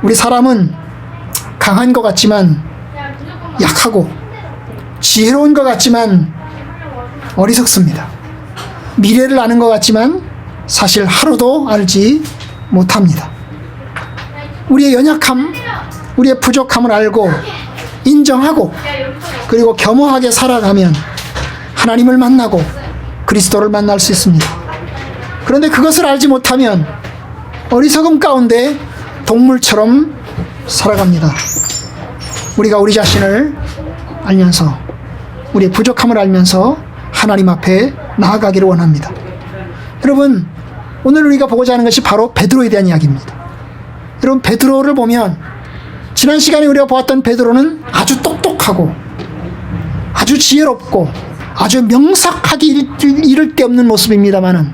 우리 사람은 강한 것 같지만 약하고, 지혜로운 것 같지만 어리석습니다. 미래를 아는 것 같지만 사실 하루도 알지 못합니다. 우리의 연약함, 우리의 부족함을 알고 인정하고 그리고 겸허하게 살아가면 하나님을 만나고 그리스도를 만날 수 있습니다. 그런데 그것을 알지 못하면 어리석음 가운데 동물처럼 살아갑니다. 우리가 우리 자신을 알면서, 우리의 부족함을 알면서 하나님 앞에 나아가기를 원합니다. 여러분, 오늘 우리가 보고자 하는 것이 바로 베드로에 대한 이야기입니다. 여러분, 베드로를 보면 지난 시간에 우리가 보았던 베드로는 아주 똑똑하고 아주 지혜롭고 아주 명석하게 이를 데 없는 모습입니다만은,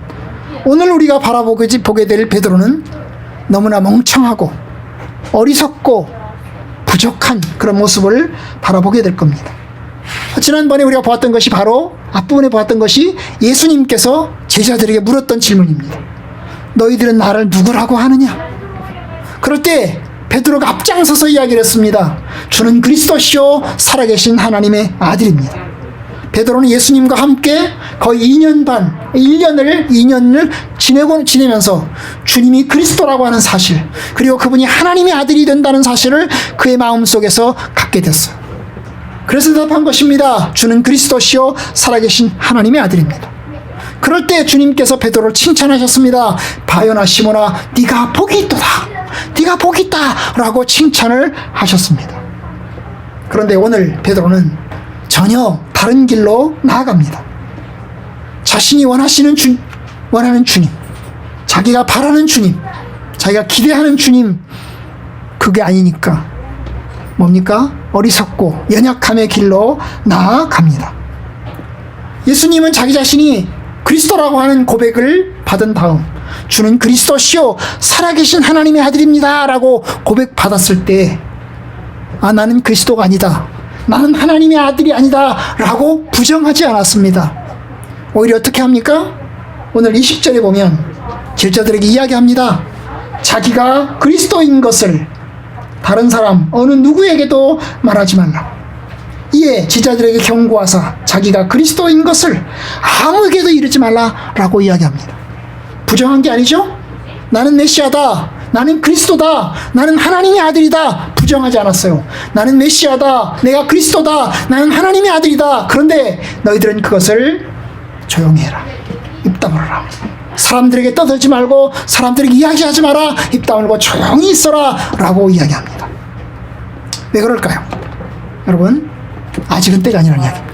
오늘 우리가 보게 될 베드로는 너무나 멍청하고 어리석고 부족한 그런 모습을 바라보게 될 겁니다. 지난번에 우리가 보았던 것이, 바로 앞부분에 보았던 것이 예수님께서 제자들에게 물었던 질문입니다. 너희들은 나를 누구라고 하느냐? 그럴 때 베드로가 앞장서서 이야기를 했습니다. 주는 그리스도시요 살아계신 하나님의 아들입니다. 베드로는 예수님과 함께 거의 2년 반, 2년을 지내면서 주님이 그리스도라고 하는 사실, 그리고 그분이 하나님의 아들이 된다는 사실을 그의 마음속에서 갖게 됐어요. 그래서 대답한 것입니다. 주는 그리스도시요 살아계신 하나님의 아들입니다. 그럴 때 주님께서 베드로를 칭찬하셨습니다. 바요나 시몬아, 네가 복이 있도다, 네가 복이 있다 라고 칭찬을 하셨습니다. 그런데 오늘 베드로는 전혀 다른 길로 나아갑니다. 자신이 원하는 주님, 자기가 바라는 주님, 자기가 기대하는 주님, 그게 아니니까 뭡니까? 어리석고 연약함의 길로 나아갑니다. 예수님은 자기 자신이 그리스도라고 하는 고백을 받은 다음, 주는 그리스도시요 살아계신 하나님의 아들입니다 라고 고백받았을 때, 나는 그리스도가 아니다, 나는 하나님의 아들이 아니다 라고 부정하지 않았습니다. 오히려 어떻게 합니까? 오늘 20절에 보면 제자들에게 이야기합니다. 자기가 그리스도인 것을 다른 사람 어느 누구에게도 말하지 말라. 이에 제자들에게 경고하사 자기가 그리스도인 것을 아무에게도 이르지 말라라고 이야기합니다. 부정한 게 아니죠? 나는 메시아다, 나는 그리스도다, 나는 하나님의 아들이다, 부정하지 않았어요. 나는 메시아다, 내가 그리스도다, 나는 하나님의 아들이다. 그런데 너희들은 그것을 조용히 해라, 입 다물어라. 사람들에게 떠들지 말고 사람들에게 이야기하지 마라, 입 다물고 조용히 있어라 라고 이야기합니다. 왜 그럴까요? 여러분, 아직은 때가 아니라는 이야기입니다.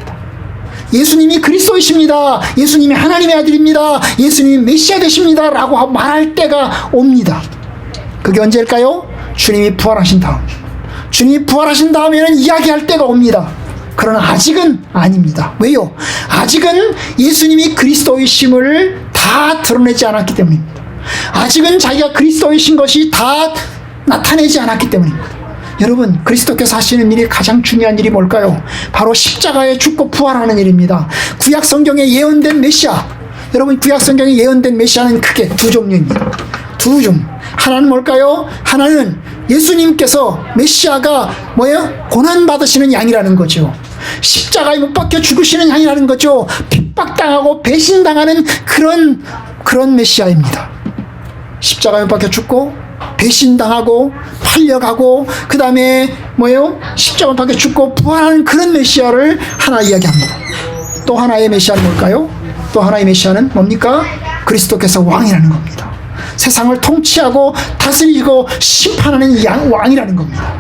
예수님이 그리스도이십니다, 예수님이 하나님의 아들입니다, 예수님이 메시아 되십니다 라고 말할 때가 옵니다. 그게 언제일까요? 주님이 부활하신 다음. 주님이 부활하신 다음에는 이야기할 때가 옵니다. 그러나 아직은 아닙니다. 왜요? 아직은 예수님이 그리스도이심을 다 드러내지 않았기 때문입니다. 아직은 자기가 그리스도이신 것이 다 나타내지 않았기 때문입니다. 여러분, 그리스도께서 하시는 일이 가장 중요한 일이 뭘까요? 바로 십자가에 죽고 부활하는 일입니다. 구약 성경에 예언된 메시아, 여러분, 구약 성경에 예언된 메시아는 크게 두 종류입니다. 두 종. 하나는 뭘까요? 하나는 예수님께서, 메시아가 뭐예요? 고난받으시는 양이라는 거죠. 십자가에 못 박혀 죽으시는 양이라는 거죠. 핍박당하고 배신당하는 그런 메시아입니다. 십자가에 못 박혀 죽고 배신당하고 팔려가고, 그 다음에 뭐예요? 십자가에 못 박혀 죽고 부활하는 그런 메시아를 하나 이야기합니다. 또 하나의 메시아는 뭘까요? 또 하나의 메시아는 뭡니까? 그리스도께서 왕이라는 겁니다. 세상을 통치하고 다스리고 심판하는 왕이라는 겁니다.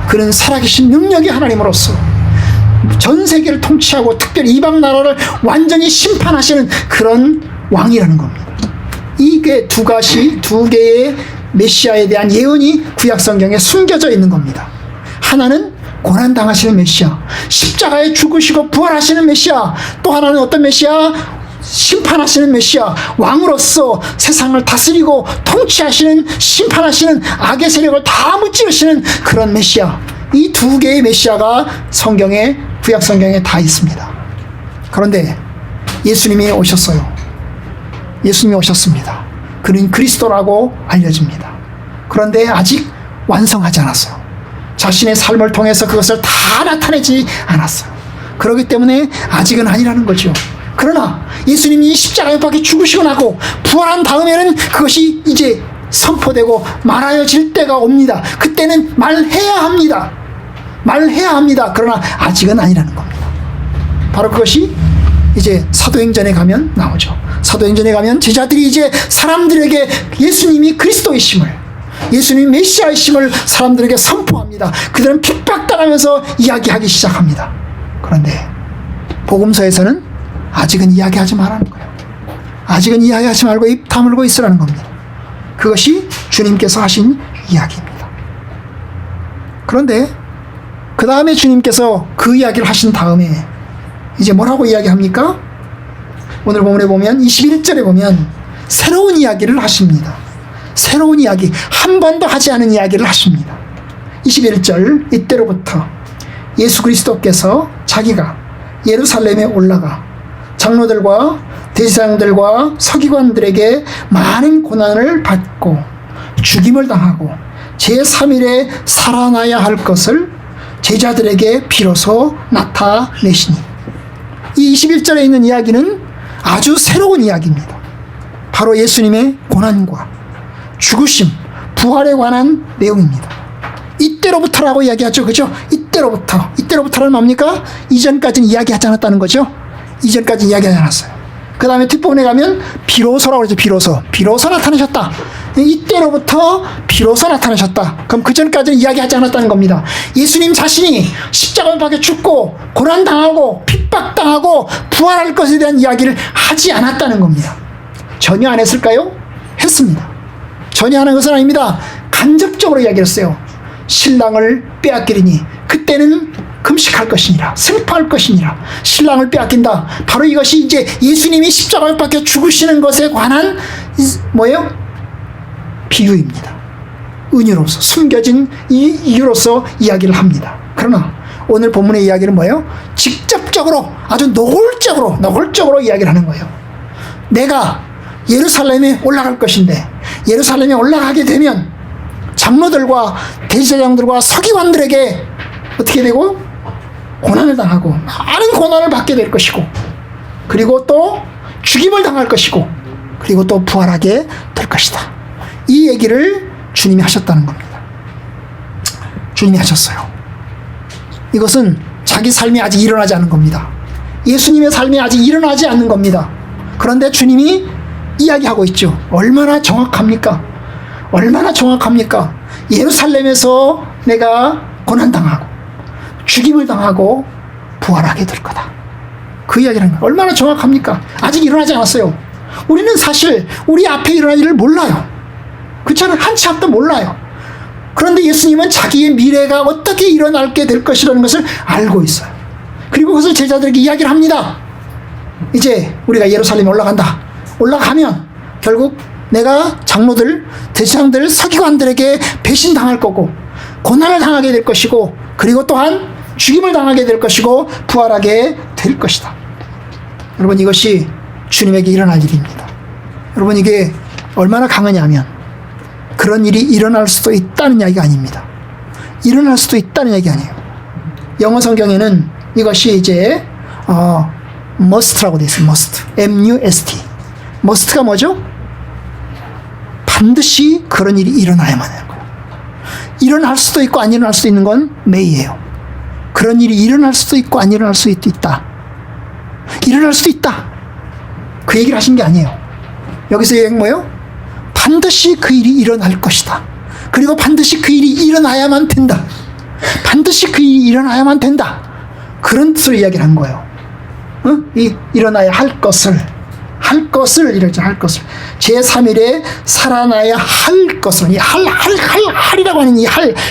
그는 살아계신 능력의 하나님으로서 전 세계를 통치하고 특별히 이방 나라를 완전히 심판하시는 그런 왕이라는 겁니다. 이게 두 개의 메시아에 대한 예언이 구약 성경에 숨겨져 있는 겁니다. 하나는 고난당하시는 메시아, 십자가에 죽으시고 부활하시는 메시아. 또 하나는 어떤 메시아? 심판하시는 메시아, 왕으로서 세상을 다스리고 통치하시는, 심판하시는, 악의 세력을 다 무찌르시는 그런 메시아. 이 두 개의 메시아가 성경에, 구약 성경에 다 있습니다. 그런데 예수님이 오셨어요. 예수님이 오셨습니다. 그는 그리스도라고 알려집니다. 그런데 아직 완성하지 않았어요. 자신의 삶을 통해서 그것을 다 나타내지 않았어요. 그렇기 때문에 아직은 아니라는 거죠. 그러나 예수님이 십자가에 못 박혀 죽으시고 나고 부활한 다음에는 그것이 이제 선포되고 말하여질 때가 옵니다. 그때는 말해야 합니다. 말해야 합니다. 그러나 아직은 아니라는 겁니다. 바로 그것이 이제 사도행전에 가면 나오죠. 사도행전에 가면 제자들이 이제 사람들에게 예수님이 그리스도이심을, 예수님이 메시아이심을 사람들에게 선포합니다. 그들은 핍박당하면서 이야기하기 시작합니다. 그런데 복음서에서는 아직은 이야기하지 말라는 거예요. 아직은 이야기하지 말고 입 다물고 있으라는 겁니다. 그것이 주님께서 하신 이야기입니다. 그런데 그 다음에 주님께서 그 이야기를 하신 다음에 이제 뭐라고 이야기합니까? 오늘 본문에 보면 21절에 보면 새로운 이야기를 하십니다. 새로운 이야기, 한 번도 하지 않은 이야기를 하십니다. 21절, 이때로부터 예수 그리스도께서 자기가 예루살렘에 올라가 장로들과 대제사장들과 서기관들에게 많은 고난을 받고 죽임을 당하고 제3일에 살아나야 할 것을 제자들에게 비로소 나타내시니, 이 21절에 있는 이야기는 아주 새로운 이야기입니다. 바로 예수님의 고난과 죽으심, 부활에 관한 내용입니다. 이때로부터라고 이야기하죠. 그죠? 이때로부터. 이때로부터는 뭡니까? 이전까지는 이야기하지 않았다는 거죠. 이전까지 이야기하지 않았어요. 그 다음에 뒷부분에 가면 비로소라고 그러죠. 비로소. 비로소 나타나셨다. 이때로부터 비로소 나타나셨다. 그럼 그 전까지는 이야기하지 않았다는 겁니다. 예수님 자신이 십자가에 박혀 죽고 고난당하고 핍박당하고 부활할 것에 대한 이야기를 하지 않았다는 겁니다. 전혀 안 했을까요? 했습니다. 전혀 하는 것은 아닙니다. 간접적으로 이야기했어요. 신랑을 빼앗기리니 그때는 금식할 것이니라, 슬퍼할 것이니라. 신랑을 빼앗긴다. 바로 이것이 이제 예수님이 십자가에 박혀 죽으시는 것에 관한 뭐예요? 비유입니다. 은유로서, 숨겨진 이유로서 이야기를 합니다. 그러나 오늘 본문의 이야기는 뭐예요? 직접적으로, 아주 노골적으로 이야기를 하는 거예요. 내가 예루살렘에 올라갈 것인데, 예루살렘에 올라가게 되면 장로들과 대제사장들과 서기관들에게 어떻게 되고? 고난을 당하고 많은 고난을 받게 될 것이고, 그리고 또 죽임을 당할 것이고, 그리고 또 부활하게 될 것이다. 이 얘기를 주님이 하셨다는 겁니다. 주님이 하셨어요. 이것은 자기 삶이 아직 일어나지 않은 겁니다. 예수님의 삶이 아직 일어나지 않는 겁니다. 그런데 주님이 이야기하고 있죠. 얼마나 정확합니까? 얼마나 정확합니까? 예루살렘에서 내가 고난당하고 죽임을 당하고 부활하게 될 거다. 그 이야기를 하는 거예요. 얼마나 정확합니까? 아직 일어나지 않았어요. 우리는 사실 우리 앞에 일어날 일을 몰라요. 그렇잖아요. 한치 앞도 몰라요. 그런데 예수님은 자기의 미래가 어떻게 일어나게 될 것이라는 것을 알고 있어요. 그리고 그것을 제자들에게 이야기를 합니다. 이제 우리가 예루살렘에 올라간다. 올라가면 결국 내가 장로들, 대제사장들, 서기관들에게 배신당할 거고 고난을 당하게 될 것이고, 그리고 또한 죽임을 당하게 될 것이고 부활하게 될 것이다. 여러분, 이것이 주님에게 일어날 일입니다. 여러분, 이게 얼마나 강하냐면 그런 일이 일어날 수도 있다는 이야기가 아닙니다. 일어날 수도 있다는 이야기 아니에요. 영어 성경에는 이것이 이제 must라고 되어 있어요. must. M-U-S-T. must가 뭐죠? 반드시 그런 일이 일어나야만 해요. 일어날 수도 있고 안 일어날 수도 있는 건 may예요. 그런 일이 일어날 수도 있고 안 일어날 수도 있다. 일어날 수도 있다. 그 얘기를 하신 게 아니에요. 여기서 얘기한 뭐예요? 반드시 그 일이 일어날 것이다. 그리고 반드시 그 일이 일어나야만 된다. 반드시 그 일이 일어나야만 된다. 그런 뜻으로 이야기를 한 거예요. 일어나야 할 것을 이랬죠. 할 것을. 제3일에 살아나야 할 것을. 이 할이라고 하는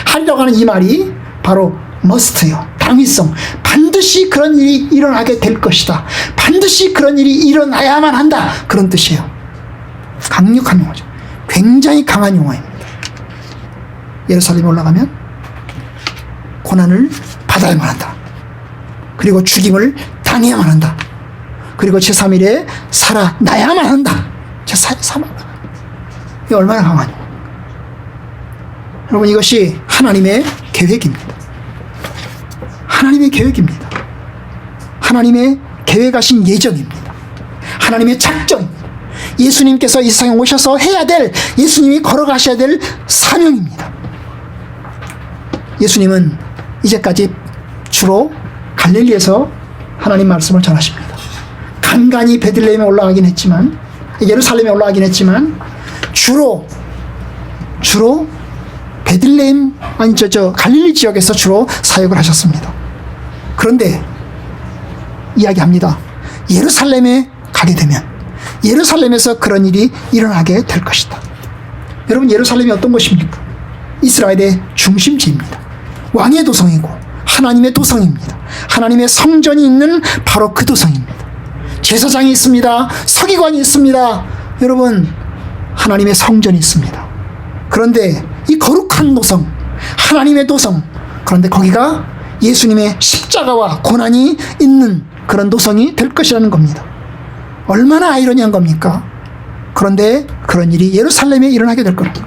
할이라고 하는 이 말이 바로 must요. 당위성. 반드시 그런 일이 일어나게 될 것이다. 반드시 그런 일이 일어나야만 한다. 그런 뜻이에요. 강력한 용어죠. 굉장히 강한 용어입니다. 예루살렘에 올라가면 고난을 받아야만 한다. 그리고 죽임을 당해야만 한다. 그리고 제3일에 살아나야만 한다. 제3일에 살아나야만 한다. 이게 얼마나 강한 용어입니까? 여러분, 이것이 하나님의 계획입니다. 하나님의 계획입니다. 하나님의 계획하신 예정입니다. 하나님의 작정입니다. 예수님께서 이 세상에 오셔서 해야 될, 예수님이 걸어가셔야 될 사명입니다. 예수님은 이제까지 주로 갈릴리에서 하나님 말씀을 전하십니다. 간간히 베들레헴에 올라가긴 했지만, 예루살렘에 올라가긴 했지만, 주로 베들레헴, 아니 갈릴리 지역에서 주로 사역을 하셨습니다. 그런데 이야기합니다. 예루살렘에 가게 되면 예루살렘에서 그런 일이 일어나게 될 것이다. 여러분, 예루살렘이 어떤 곳입니까? 이스라엘의 중심지입니다. 왕의 도성이고 하나님의 도성입니다. 하나님의 성전이 있는 바로 그 도성입니다. 제사장이 있습니다. 서기관이 있습니다. 여러분, 하나님의 성전이 있습니다. 그런데 이 거룩한 도성, 하나님의 도성, 그런데 거기가 예수님의 십자가와 고난이 있는 그런 도성이 될 것이라는 겁니다. 얼마나 아이러니한 겁니까? 그런데 그런 일이 예루살렘에 일어나게 될 겁니다.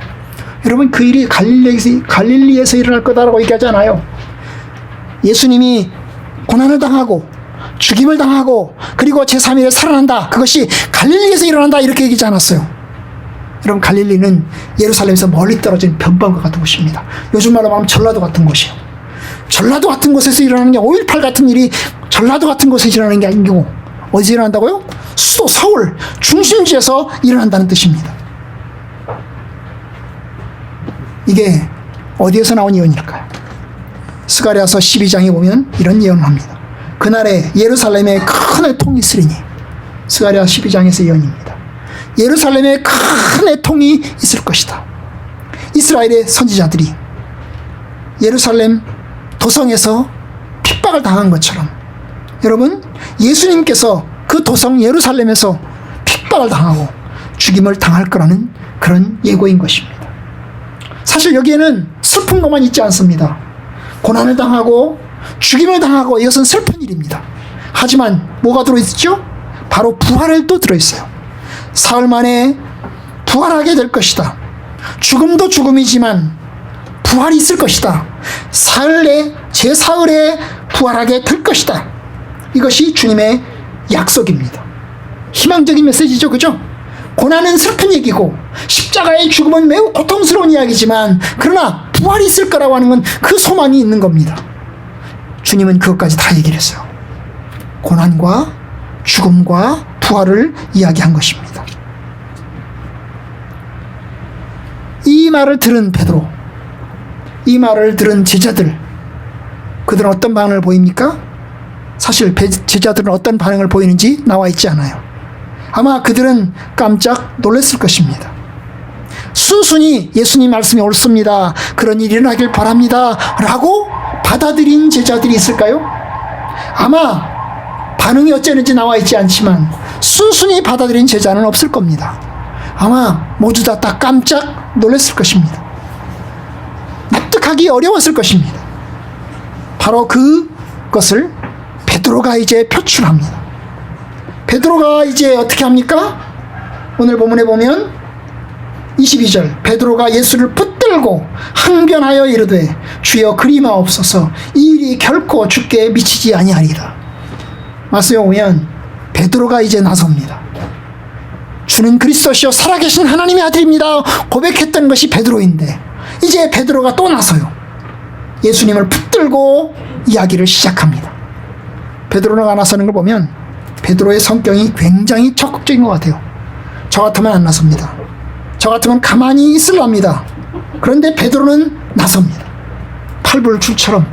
여러분, 그 일이 갈릴리에서 일어날 거다라고 얘기하지 않아요. 예수님이 고난을 당하고 죽임을 당하고 그리고 제3일에 살아난다, 그것이 갈릴리에서 일어난다, 이렇게 얘기하지 않았어요. 여러분, 갈릴리는 예루살렘에서 멀리 떨어진 변방과 같은 곳입니다. 요즘 말로 말하면 전라도 같은 곳이에요. 전라도 같은 곳에서 일어나는 게 5.18 같은 일이 전라도 같은 곳에서 일어나는 게 아니고 어디서 일어난다고요? 수도 서울 중심지에서 일어난다는 뜻입니다. 이게 어디에서 나온 예언일까요? 스가랴서 12장에 보면 이런 예언을 합니다. 그날에 예루살렘에 큰 애통이 있으리니, 스가랴 12장에서 예언입니다. 예루살렘에 큰 애통이 있을 것이다. 이스라엘의 선지자들이 예루살렘 도성에서 핍박을 당한 것처럼, 여러분, 예수님께서 그 도성 예루살렘에서 핍박을 당하고 죽임을 당할 거라는 그런 예고인 것입니다. 사실 여기에는 슬픈 것만 있지 않습니다. 고난을 당하고 죽임을 당하고 이것은 슬픈 일입니다. 하지만 뭐가 들어있죠? 바로 부활도 들어있어요. 사흘 만에 부활하게 될 것이다. 죽음도 죽음이지만 부활이 있을 것이다. 사흘에, 제4흘에 부활하게 될 것이다. 이것이 주님의 약속입니다. 희망적인 메시지죠, 그죠? 고난은 슬픈 얘기고 십자가의 죽음은 매우 고통스러운 이야기지만, 그러나 부활이 있을 거라고 하는 건 그 소망이 있는 겁니다. 주님은 그것까지 다 얘기를 했어요. 고난과 죽음과 부활을 이야기한 것입니다. 이 말을 들은 베드로, 이 말을 들은 제자들, 그들은 어떤 반응을 보입니까? 사실 제자들은 어떤 반응을 보이는지 나와 있지 않아요. 아마 그들은 깜짝 놀랐을 것입니다. 순순히 예수님 말씀이 옳습니다, 그런 일이 일어나길 바랍니다 라고 받아들인 제자들이 있을까요? 아마 반응이 어쩌는지 나와 있지 않지만 순순히 받아들인 제자는 없을 겁니다. 아마 모두 다 깜짝 놀랐을 것입니다. 납득하기 어려웠을 것입니다. 바로 그것을 베드로가 이제 표출합니다. 베드로가 이제 어떻게 합니까? 오늘 본문에 보면 22절, 베드로가 예수를 붙들고 항변하여 이르되 주여 그리마옵소서, 이 일이 결코 주께 미치지 아니하리라. 말씀에 보면 베드로가 이제 나섭니다. 주는 그리스도시요 살아계신 하나님의 아들입니다 고백했던 것이 베드로인데, 이제 베드로가 또 나서요. 예수님을 붙들고 이야기를 시작합니다. 베드로가 나서는 걸 보면 베드로의 성격이 굉장히 적극적인 것 같아요. 저 같으면 안 나섭니다. 저 같으면 가만히 있으랍니다. 그런데 베드로는 나섭니다. 팔불출처럼,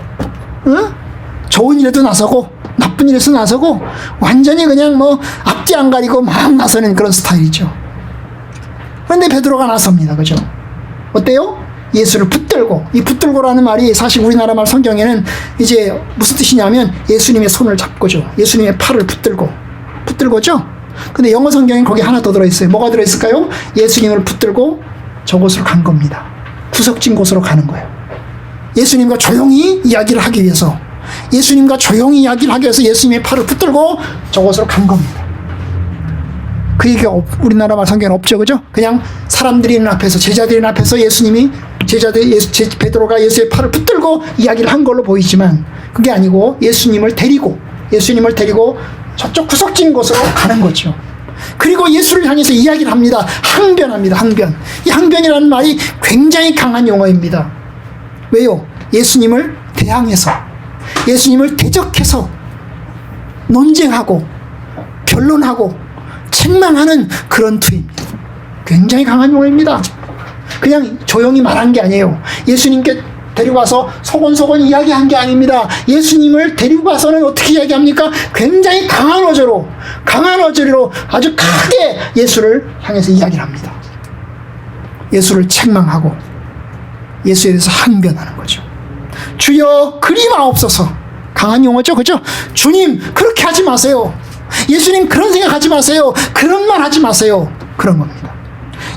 좋은 일에도 나서고 나쁜 일에서 나서고 완전히 그냥 뭐 앞뒤 안 가리고 막 나서는 그런 스타일이죠. 그런데 베드로가 나섭니다. 그죠? 어때요? 예수를 붙들고, 이 붙들고라는 말이 사실 우리나라 말 성경에는 이제 무슨 뜻이냐면 예수님의 손을 잡고죠. 예수님의 팔을 붙들고죠. 근데 영어 성경엔 거기 하나 더 들어있어요. 뭐가 들어있을까요? 예수님을 붙들고 저곳으로 간 겁니다. 구석진 곳으로 가는 거예요. 예수님과 조용히 이야기를 하기 위해서, 예수님과 조용히 이야기를 하기 위해서 예수님의 팔을 붙들고 저곳으로 간 겁니다. 그 얘기가 우리나라 말 성경에는 없죠, 그죠? 그냥 사람들이 있는 앞에서, 제자들이 있는 앞에서 예수님이 베드로가 예수의 팔을 붙들고 이야기를 한 걸로 보이지만 그게 아니고 예수님을 데리고 저쪽 구석진 곳으로 가는 거죠. 그리고 예수를 향해서 이야기를 합니다. 항변합니다. 항변. 이 항변이라는 말이 굉장히 강한 용어입니다. 왜요? 예수님을 대항해서, 예수님을 대적해서 논쟁하고 변론하고 책망하는 그런 투입니다. 굉장히 강한 용어입니다. 그냥 조용히 말한 게 아니에요. 예수님께 데리고 와서 소곤소곤 이야기한 게 아닙니다. 예수님을 데리고 와서는 어떻게 이야기합니까? 굉장히 강한 어조로 아주 크게 예수를 향해서 이야기를 합니다. 예수를 책망하고 예수에 대해서 항변하는 거죠. 주여 그리 마옵소서. 강한 용어죠, 그죠? 주님 그렇게 하지 마세요. 예수님 그런 생각하지 마세요. 그런 말 하지 마세요. 그런 겁니다.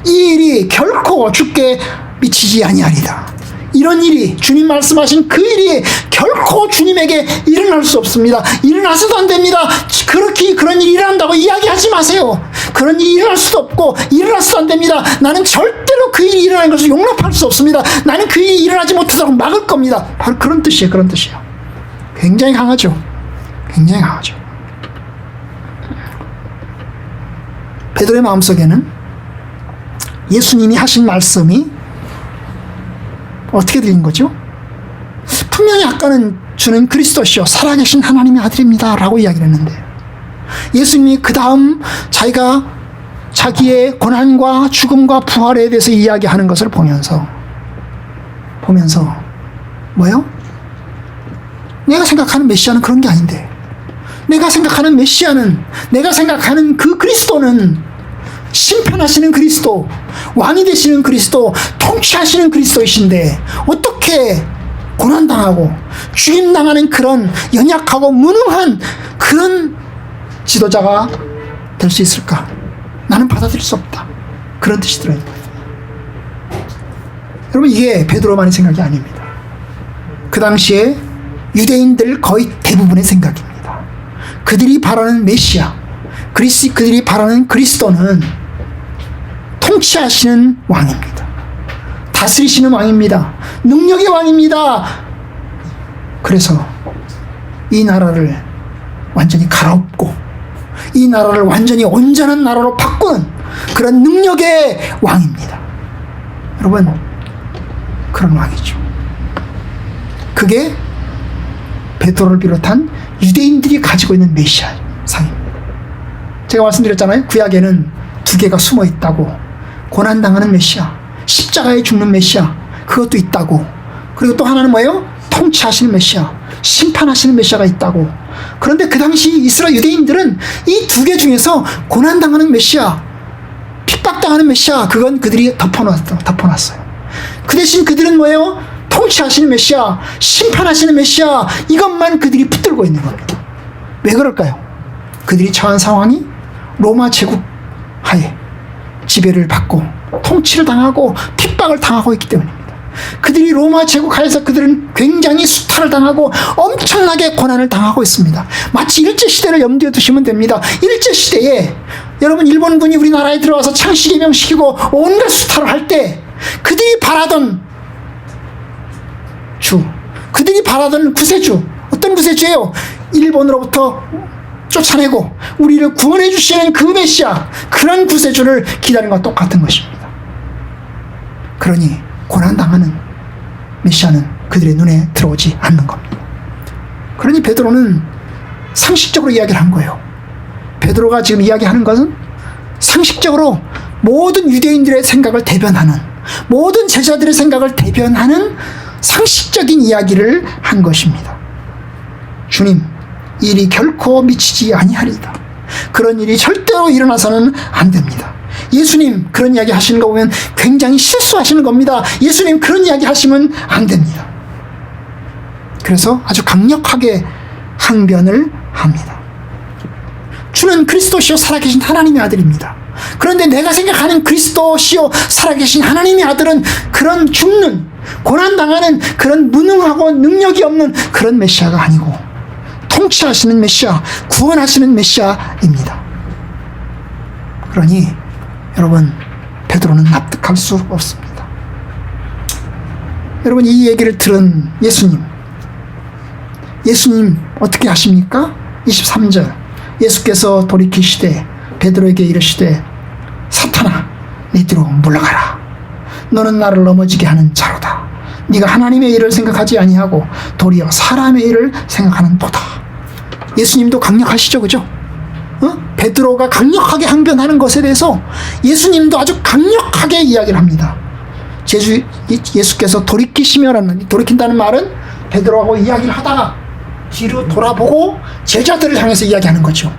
이 일이 결코 죽게 미치지 아니하리다. 이런 일이, 주님 말씀하신 그 일이 결코 주님에게 일어날 수 없습니다. 일어나서도 안 됩니다. 그런 일이 일어난다고 이야기하지 마세요. 그런 일이 일어날 수도 없고 일어나서도 안 됩니다. 나는 절대로 그 일이 일어나는 것을 용납할 수 없습니다. 나는 그 일이 일어나지 못하도록 막을 겁니다. 바로 그런 뜻이에요. 그런 뜻이에요. 굉장히 강하죠. 굉장히 강하죠. 베드로의 마음속에는 예수님이 하신 말씀이 어떻게 들린 거죠? 분명히 아까는 주는 그리스도시요 살아계신 하나님의 아들입니다 라고 이야기를 했는데, 예수님이 그 다음 자기가 자기의 고난과 죽음과 부활에 대해서 이야기하는 것을 보면서 뭐요? 내가 생각하는 메시아는 그런 게 아닌데, 내가 생각하는 그 그리스도는 심판하시는 그리스도, 왕이 되시는 그리스도, 통치하시는 그리스도이신데 어떻게 고난당하고 죽임당하는 그런 연약하고 무능한 그런 지도자가 될 수 있을까? 나는 받아들일 수 없다. 그런 뜻이 들어있는 거예요. 여러분, 이게 베드로만의 생각이 아닙니다. 그 당시에 유대인들 거의 대부분의 생각입니다. 그들이 바라는 메시아, 그들이 바라는 그리스도는 통치하시는 왕입니다. 다스리시는 왕입니다. 능력의 왕입니다. 그래서 이 나라를 완전히 갈아엎고 이 나라를 완전히 온전한 나라로 바꾸는 그런 능력의 왕입니다. 여러분, 그런 왕이죠. 그게 베드로를 비롯한 유대인들이 가지고 있는 메시아 상입니다. 제가 말씀드렸잖아요. 구약에는 두 개가 숨어 있다고. 고난당하는 메시아, 십자가에 죽는 메시아, 그것도 있다고. 그리고 또 하나는 뭐예요? 통치하시는 메시아, 심판하시는 메시아가 있다고. 그런데 그 당시 이스라엘 유대인들은 이 두 개 중에서 고난당하는 메시아, 핍박당하는 메시아, 그건 그들이 덮어놨어요. 그 대신 그들은 뭐예요? 통치하시는 메시아, 심판하시는 메시아, 이것만 그들이 붙들고 있는 겁니다. 왜 그럴까요? 그들이 처한 상황이 로마 제국 하에 지배를 받고 통치를 당하고 핍박을 당하고 있기 때문입니다. 그들이 로마 제국 하에서 그들은 굉장히 수탈을 당하고 엄청나게 고난을 당하고 있습니다. 마치 일제시대를 염두에 두시면 됩니다. 일제시대에 여러분, 일본군이 우리나라에 들어와서 창씨개명시키고 온갖 수탈을 할 때 그들이 바라던 그들이 바라던 구세주, 어떤 구세주예요? 일본으로부터 쫓아내고 우리를 구원해 주시는 그 메시아, 그런 구세주를 기다리는 것과 똑같은 것입니다. 그러니 고난당하는 메시아는 그들의 눈에 들어오지 않는 겁니다. 그러니 베드로는 상식적으로 이야기를 한 거예요. 베드로가 지금 이야기하는 것은 상식적으로 모든 유대인들의 생각을 대변하는, 모든 제자들의 생각을 대변하는 상식적인 이야기를 한 것입니다. 주님, 일이 결코 미치지 아니하리다. 그런 일이 절대로 일어나서는 안 됩니다. 예수님 그런 이야기 하시는 거 보면 굉장히 실수하시는 겁니다. 예수님 그런 이야기 하시면 안 됩니다. 그래서 아주 강력하게 항변을 합니다. 주는 그리스도시요 살아계신 하나님의 아들입니다. 그런데 내가 생각하는 그리스도시요 살아계신 하나님의 아들은 그런 죽는, 고난당하는 그런 무능하고 능력이 없는 그런 메시아가 아니고 통치하시는 메시아, 구원하시는 메시아입니다. 그러니 여러분, 베드로는 납득할 수 없습니다. 여러분, 이 얘기를 들은 예수님 어떻게 하십니까? 23절, 예수께서 돌이키시되 베드로에게 이르시되 사탄아, 내 뒤로 물러가라. 너는 나를 넘어지게 하는 자로다. 네가 하나님의 일을 생각하지 아니하고 도리어 사람의 일을 생각하는 도다. 예수님도 강력하시죠, 그죠? 베드로가 강력하게 항변하는 것에 대해서 예수님도 아주 강력하게 이야기를 합니다. 예수께서 돌이키시며라는, 돌이킨다는 말은 베드로하고 이야기를 하다가 뒤로 돌아보고 제자들을 향해서 이야기하는 거죠.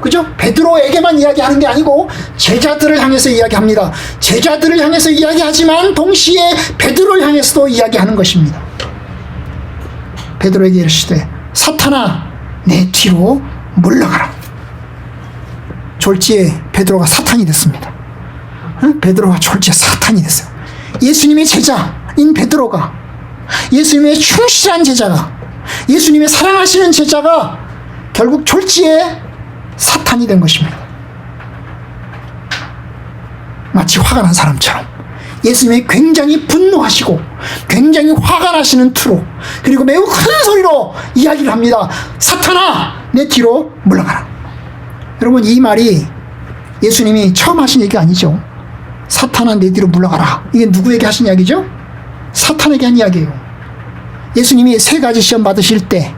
그죠? 베드로에게만 이야기하는 게 아니고 제자들을 향해서 이야기합니다. 제자들을 향해서 이야기하지만 동시에 베드로를 향해서도 이야기하는 것입니다. 베드로에게 이르시되 사탄아, 내 뒤로 물러가라. 졸지에 베드로가 사탄이 됐습니다. 베드로가 졸지에 사탄이 됐어요. 예수님의 제자인 베드로가, 예수님의 충실한 제자가, 예수님의 사랑하시는 제자가 결국 졸지에 사탄이 된 것입니다. 마치 화가 난 사람처럼 예수님이 굉장히 분노하시고 굉장히 화가 나시는 투로, 그리고 매우 큰 소리로 이야기를 합니다. 사탄아, 내 뒤로 물러가라. 여러분, 이 말이 예수님이 처음 하신 얘기가 아니죠. 사탄아, 내 뒤로 물러가라. 이게 누구에게 하신 이야기죠? 사탄에게 한 이야기예요. 예수님이 3가지 시험 받으실 때,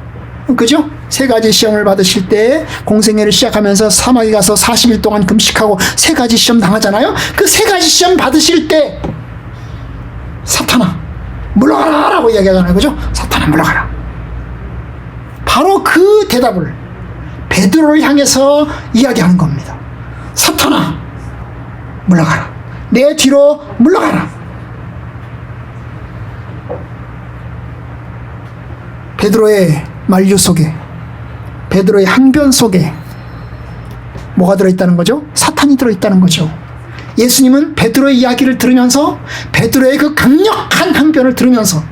그죠? 3가지 시험을 받으실 때 공생애를 시작하면서 사막에 가서 40일 동안 금식하고 3가지 시험 당하잖아요. 그 3가지 시험 받으실 때 사탄아, 물러가라 라고 이야기하잖아요, 그죠? 사탄아, 물러가라. 바로 그 대답을 베드로를 향해서 이야기하는 겁니다. 사탄아, 물러가라. 내 뒤로 물러가라. 베드로의 만류 속에, 베드로의 항변 속에 뭐가 들어있다는 거죠? 사탄이 들어있다는 거죠. 예수님은 베드로의 이야기를 들으면서, 베드로의 그 강력한 항변을 들으면서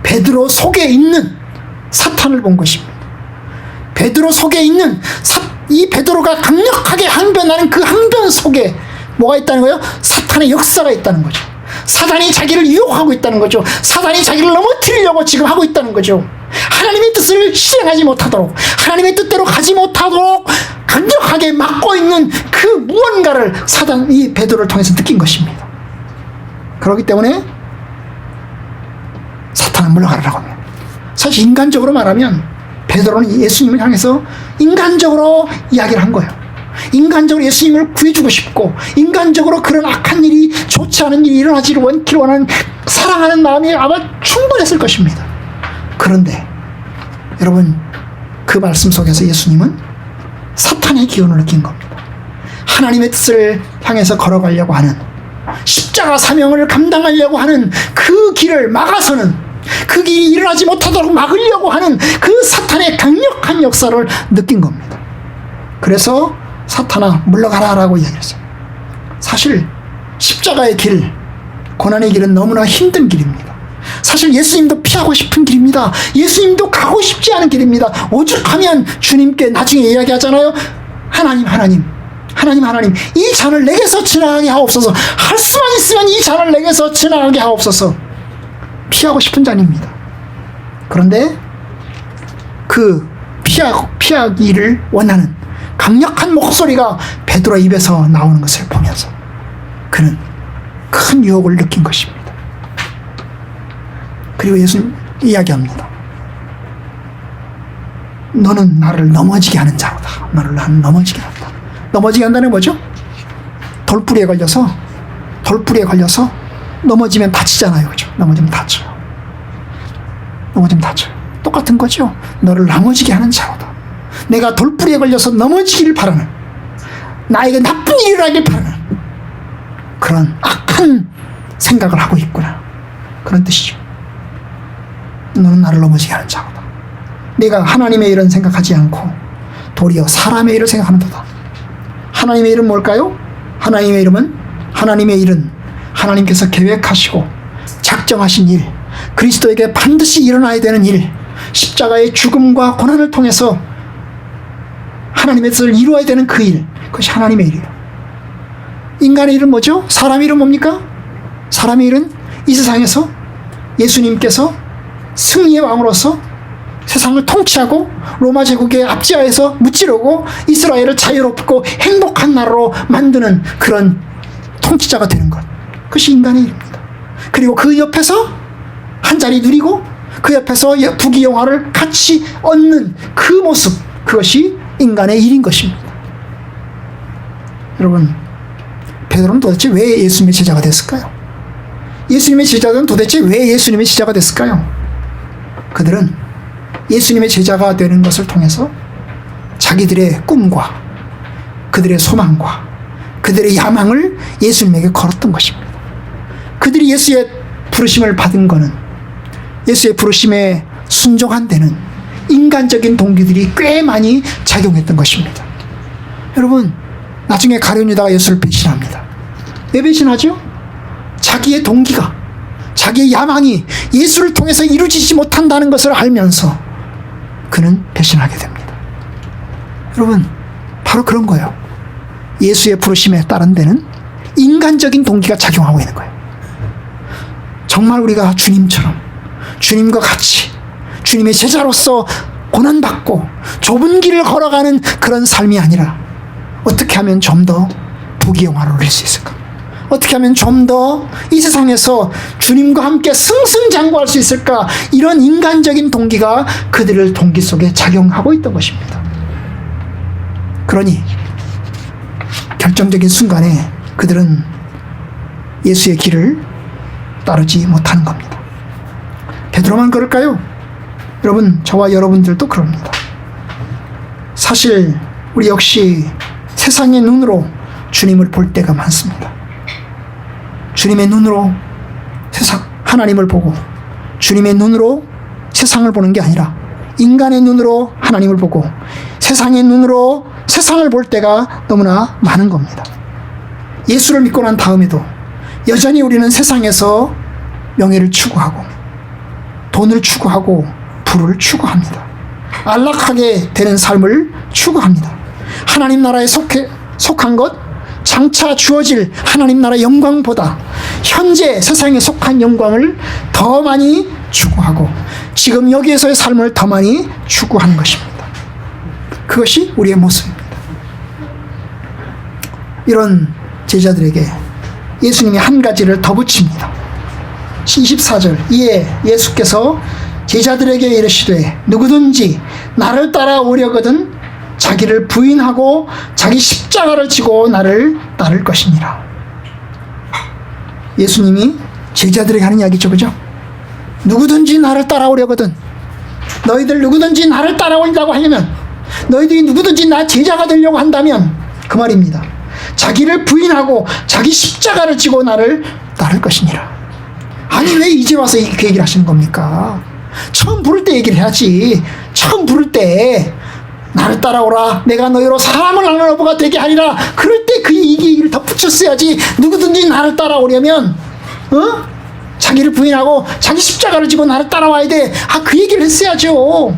베드로 속에 있는 사탄을 본 것입니다. 베드로 속에 있는 이 베드로가 강력하게 항변하는 그 항변 속에 뭐가 있다는 거예요? 사탄의 역사가 있다는 거죠. 사탄이 자기를 유혹하고 있다는 거죠. 사탄이 자기를 넘어뜨리려고 지금 하고 있다는 거죠. 하나님의 뜻을 실행하지 못하도록, 하나님의 뜻대로 가지 못하도록 강력하게 막고 있는 그 무언가를 이 베드로를 통해서 느낀 것입니다. 그렇기 때문에 사탄은 물러가라고 합니다. 사실 인간적으로 말하면 베드로는 예수님을 향해서 인간적으로 이야기를 한 거예요. 인간적으로 예수님을 구해주고 싶고, 인간적으로 그런 악한 일이, 좋지 않은 일이 일어나지를 원키를 원하는 사랑하는 마음이 아마 충분했을 것입니다. 그런데 여러분, 그 말씀 속에서 예수님은 사탄의 기운을 느낀 겁니다. 하나님의 뜻을 향해서 걸어가려고 하는, 십자가 사명을 감당하려고 하는 그 길을 막아서는, 그 길이 일어나지 못하도록 막으려고 하는 그 사탄의 강력한 역사를 느낀 겁니다. 그래서 사탄아, 물러가라 라고 이야기했어요. 사실 십자가의 길, 고난의 길은 너무나 힘든 길입니다. 사실 예수님도 피하고 싶은 길입니다. 예수님도 가고 싶지 않은 길입니다. 오죽하면 주님께 나중에 이야기하잖아요. 하나님, 이 잔을 내게서 지나가게 하옵소서. 할 수만 있으면 이 잔을 내게서 지나가게 하옵소서. 피하고 싶은 잔입니다. 그런데 그 피하기를 원하는 강력한 목소리가 베드로 입에서 나오는 것을 보면서 그는 큰 유혹을 느낀 것입니다. 그리고 예수님 이야기합니다. 너는 나를 넘어지게 하는 자로다. 나는 넘어지게 한다. 넘어지게 한다는 뭐죠? 돌뿌리에 걸려서 넘어지면 다치잖아요, 그죠? 넘어지면 다쳐요. 똑같은 거죠. 너를 넘어지게 하는 자로다. 내가 돌뿌리에 걸려서 넘어지기를 바라는, 나에게 나쁜 일이 일어나길 바라는 그런 악한 생각을 하고 있구나, 그런 뜻이죠. 너는 나를 넘어지게 하는 자로다. 내가 하나님의 일은 생각하지 않고 도리어 사람의 일을 생각하는도다. 하나님의 일은 뭘까요? 하나님의 일은 하나님께서 계획하시고 작정하신 일, 그리스도에게 반드시 일어나야 되는 일, 십자가의 죽음과 고난을 통해서 하나님의 뜻을 이루어야 되는 그 일, 그것이 하나님의 일이에요. 인간의 일은 뭐죠? 사람의 일은 뭡니까? 사람의 일은 이 세상에서 예수님께서 승리의 왕으로서 세상을 통치하고 로마 제국의 압제하에서 무찌르고 이스라엘을 자유롭고 행복한 나라로 만드는 그런 통치자가 되는 것, 그것이 인간의 일입니다. 그리고 그 옆에서 한 자리 누리고 그 옆에서 부귀영화를 같이 얻는 그 모습, 그것이 인간의 일인 것입니다. 여러분, 베드로는 도대체 왜 예수님의 제자가 됐을까요? 예수님의 제자들은 도대체 왜 예수님의 제자가 됐을까요? 그들은 예수님의 제자가 되는 것을 통해서 자기들의 꿈과 그들의 소망과 그들의 야망을 예수님에게 걸었던 것입니다. 그들이 예수의 부르심을 받은 것은 예수의 부르심에 순종한 데는 인간적인 동기들이 꽤 많이 작용했던 것입니다. 여러분, 나중에 가룟 유다가 예수를 배신합니다. 왜 배신하죠? 자기의 동기가, 자기의 야망이 예수를 통해서 이루어지지 못한다는 것을 알면서 그는 배신하게 됩니다. 여러분, 바로 그런 거예요. 예수의 부르심에 따른 데는 인간적인 동기가 작용하고 있는 거예요. 정말 우리가 주님처럼, 주님과 같이 주님의 제자로서 고난받고 좁은 길을 걸어가는 그런 삶이 아니라 어떻게 하면 좀 더 부귀영화를 누릴 수 있을까? 어떻게 하면 좀 더 이 세상에서 주님과 함께 승승장구할 수 있을까? 이런 인간적인 동기가 그들의 동기 속에 작용하고 있던 것입니다. 그러니 결정적인 순간에 그들은 예수의 길을 따르지 못하는 겁니다. 베드로만 그럴까요? 여러분, 저와 여러분들도 그럽니다. 사실 우리 역시 세상의 눈으로 주님을 볼 때가 많습니다. 주님의 눈으로 하나님을 보고 주님의 눈으로 세상을 보는 게 아니라 인간의 눈으로 하나님을 보고 세상의 눈으로 세상을 볼 때가 너무나 많은 겁니다. 예수를 믿고 난 다음에도 여전히 우리는 세상에서 명예를 추구하고 돈을 추구하고 부를 추구합니다. 안락하게 되는 삶을 추구합니다. 하나님 나라에 속한 것, 장차 주어질 하나님 나라의 영광보다 현재 세상에 속한 영광을 더 많이 추구하고 지금 여기에서의 삶을 더 많이 추구하는 것입니다. 그것이 우리의 모습입니다. 이런 제자들에게 예수님이 한 가지를 더 붙입니다. 24절, 이에 예수께서 제자들에게 이르시되 누구든지 나를 따라오려거든 자기를 부인하고 자기 십자가를 지고 나를 따를 것이니라. 예수님이 제자들에게 하는 이야기죠, 그죠? 누구든지 나를 따라오려거든, 너희들 누구든지 나를 따라오려고 하려면, 너희들이 누구든지 나 제자가 되려고 한다면 그 말입니다. 자기를 부인하고 자기 십자가를 지고 나를 따를 것이니라. 아니, 왜 이제 와서 그 얘기를 하시는 겁니까? 처음 부를 때 얘기를 해야지. 처음 부를 때 나를 따라오라, 내가 너희로 사람을 하는 어부가 되게 하리라, 그럴 때 그 얘기를 덧붙였어야지. 누구든지 나를 따라오려면 자기를 부인하고 자기 십자가를 지고 나를 따라와야 돼. 그 얘기를 했어야죠.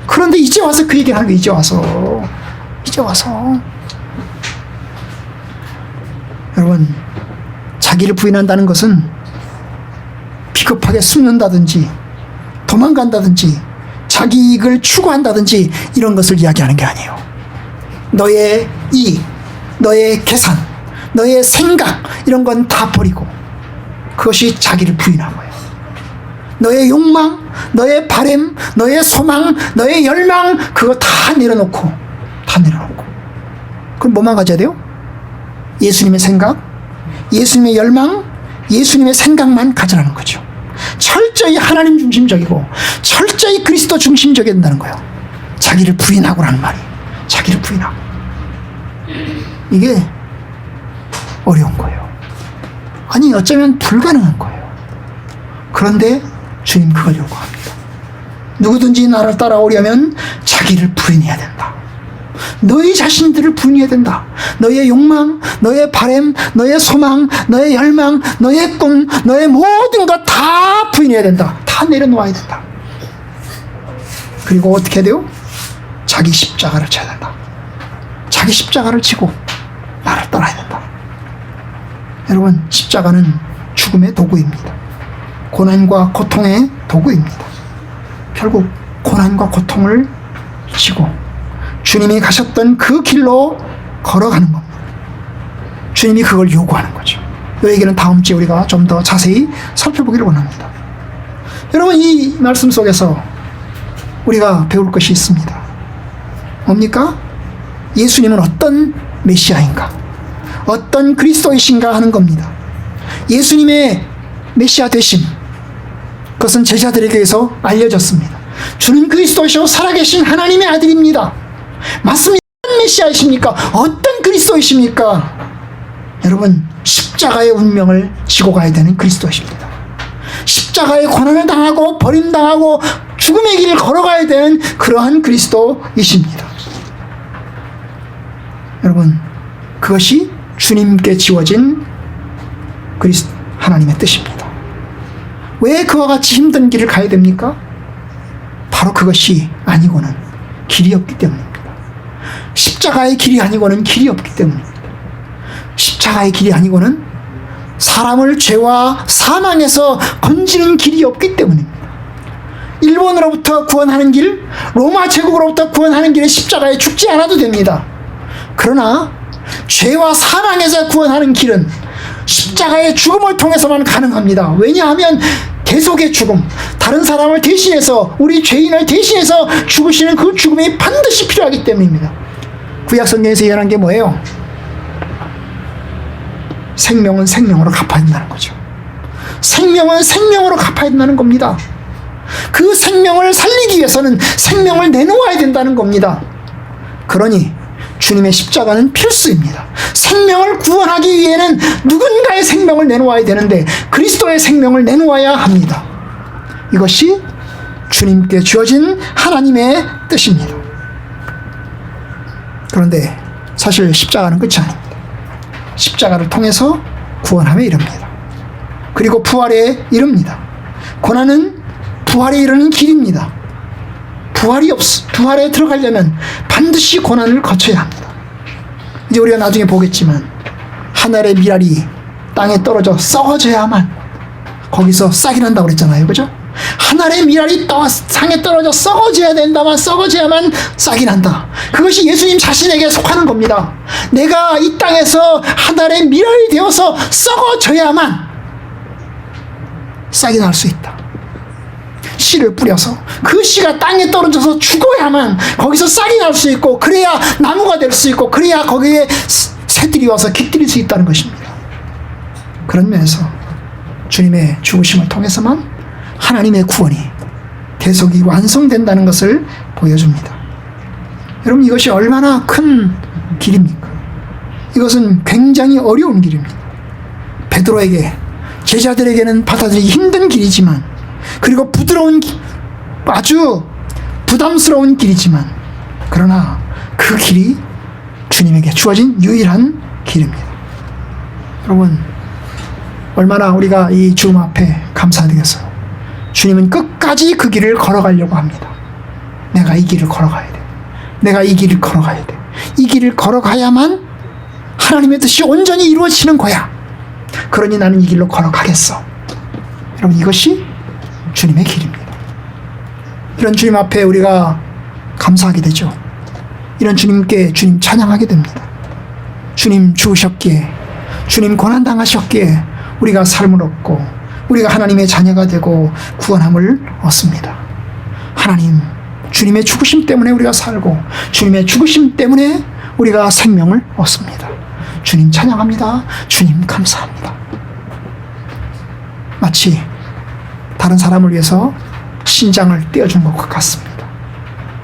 그런데 이제 와서 그 얘기를 하는 거예요. 이제 와서 여러분, 자기를 부인한다는 것은 비겁하게 숨는다든지 도망간다든지 자기 이익을 추구한다든지 이런 것을 이야기하는 게 아니에요. 너의 이익, 너의 계산, 너의 생각, 이런 건 다 버리고 그것이 자기를 부인한 거예요. 너의 욕망, 너의 바램, 너의 소망, 너의 열망, 그거 다 내려놓고 그럼 뭐만 가져야 돼요? 예수님의 생각, 예수님의 열망, 예수님의 생각만 가져라는 거죠. 철저히 하나님 중심적이고 철저히 그리스도 중심적이 된다는 거예요. 자기를 부인하고라는 말이, 자기를 부인하고. 이게 어려운 거예요. 아니, 어쩌면 불가능한 거예요. 그런데 주님 그걸 요구합니다. 누구든지 나를 따라오려면 자기를 부인해야 된다. 너희 자신들을 부인해야 된다. 너의 욕망, 너의 바램, 너의 소망, 너의 열망, 너의 꿈, 너의 모든 것 다 부인해야 된다. 다 내려놓아야 된다. 그리고 어떻게 해야 돼요? 자기 십자가를 져야 된다. 자기 십자가를 지고 나를 따라야 된다. 여러분, 십자가는 죽음의 도구입니다. 고난과 고통의 도구입니다. 결국 고난과 고통을 지고 주님이 가셨던 그 길로 걸어가는 겁니다. 주님이 그걸 요구하는 거죠. 이 얘기는 다음 주에 우리가 좀 더 자세히 살펴보기를 원합니다. 여러분, 이 말씀 속에서 우리가 배울 것이 있습니다. 뭡니까? 예수님은 어떤 메시아인가? 어떤 그리스도이신가 하는 겁니다. 예수님의 메시아 되심, 그것은 제자들에게 서 알려졌습니다. 주는 그리스도시오 살아계신 하나님의 아들입니다. 맞습니다. 어떤 메시아이십니까? 어떤 그리스도이십니까? 여러분, 십자가의 운명을 지고 가야 되는 그리스도이십니다. 십자가의 고난을 당하고 버림당하고 죽음의 길을 걸어가야 되는 그러한 그리스도이십니다. 여러분, 그것이 주님께 지워진 하나님의 뜻입니다. 왜 그와 같이 힘든 길을 가야 됩니까? 바로 그것이 아니고는 길이 없기 때문입니다. 십자가의 길이 아니고는 길이 없기 때문입니다. 십자가의 길이 아니고는 사람을 죄와 사망에서 건지는 길이 없기 때문입니다. 일본으로부터 구원하는 길, 로마 제국으로부터 구원하는 길에 십자가에 죽지 않아도 됩니다. 그러나 죄와 사망에서 구원하는 길은 십자가의 죽음을 통해서만 가능합니다. 왜냐하면 대속의 죽음, 다른 사람을 대신해서, 우리 죄인을 대신해서 죽으시는 그 죽음이 반드시 필요하기 때문입니다. 구약 성경에서 예언한 게 뭐예요? 생명은 생명으로 갚아야 된다는 거죠. 생명은 생명으로 갚아야 된다는 겁니다. 그 생명을 살리기 위해서는 생명을 내놓아야 된다는 겁니다. 그러니 주님의 십자가는 필수입니다. 생명을 구원하기 위해는 누군가의 생명을 내놓아야 되는데 그리스도의 생명을 내놓아야 합니다. 이것이 주님께 주어진 하나님의 뜻입니다. 그런데 사실 십자가는 끝이 아닙니다. 십자가를 통해서 구원함에 이릅니다. 그리고 부활에 이릅니다. 고난은 부활에 이르는 길입니다. 부활에 들어가려면 반드시 고난을 거쳐야 합니다. 이제 우리가 나중에 보겠지만 하늘의 미랄이 땅에 떨어져 썩어져야만 거기서 싹이 난다고 그랬잖아요. 그죠? 하늘의 미랄이 상에 떨어져 썩어져야만 싹이 난다. 그것이 예수님 자신에게 속하는 겁니다. 내가 이 땅에서 하늘의 미랄이 되어서 썩어져야만 싹이 날 수 있다. 씨를 뿌려서 그 씨가 땅에 떨어져서 죽어야만 거기서 싹이 날 수 있고, 그래야 나무가 될 수 있고, 그래야 거기에 새들이 와서 깃들일 수 있다는 것입니다. 그런 면에서 주님의 죽으심을 통해서만 하나님의 구원이, 대속이 완성된다는 것을 보여줍니다. 여러분, 이것이 얼마나 큰 길입니까? 이것은 굉장히 어려운 길입니다. 베드로에게, 제자들에게는 받아들이기 힘든 길이지만, 그리고 아주 부담스러운 길이지만, 그러나 그 길이 주님에게 주어진 유일한 길입니다. 여러분, 얼마나 우리가 이 주님 앞에 감사드리겠어요. 주님은 끝까지 그 길을 걸어가려고 합니다. 내가 이 길을 걸어가야 돼. 내가 이 길을 걸어가야 돼. 이 길을 걸어가야만 하나님의 뜻이 온전히 이루어지는 거야. 그러니 나는 이 길로 걸어가겠어. 여러분, 이것이 주님의 길입니다. 이런 주님 앞에 우리가 감사하게 되죠. 이런 주님께 주님 찬양하게 됩니다. 주님 죽으셨기에, 주님 고난당하셨기에 우리가 삶을 얻고 우리가 하나님의 자녀가 되고 구원함을 얻습니다. 하나님, 주님의 죽으심 때문에 우리가 살고 주님의 죽으심 때문에 우리가 생명을 얻습니다. 주님 찬양합니다. 주님 감사합니다. 마치 다른 사람을 위해서 신장을 떼어준 것 같습니다.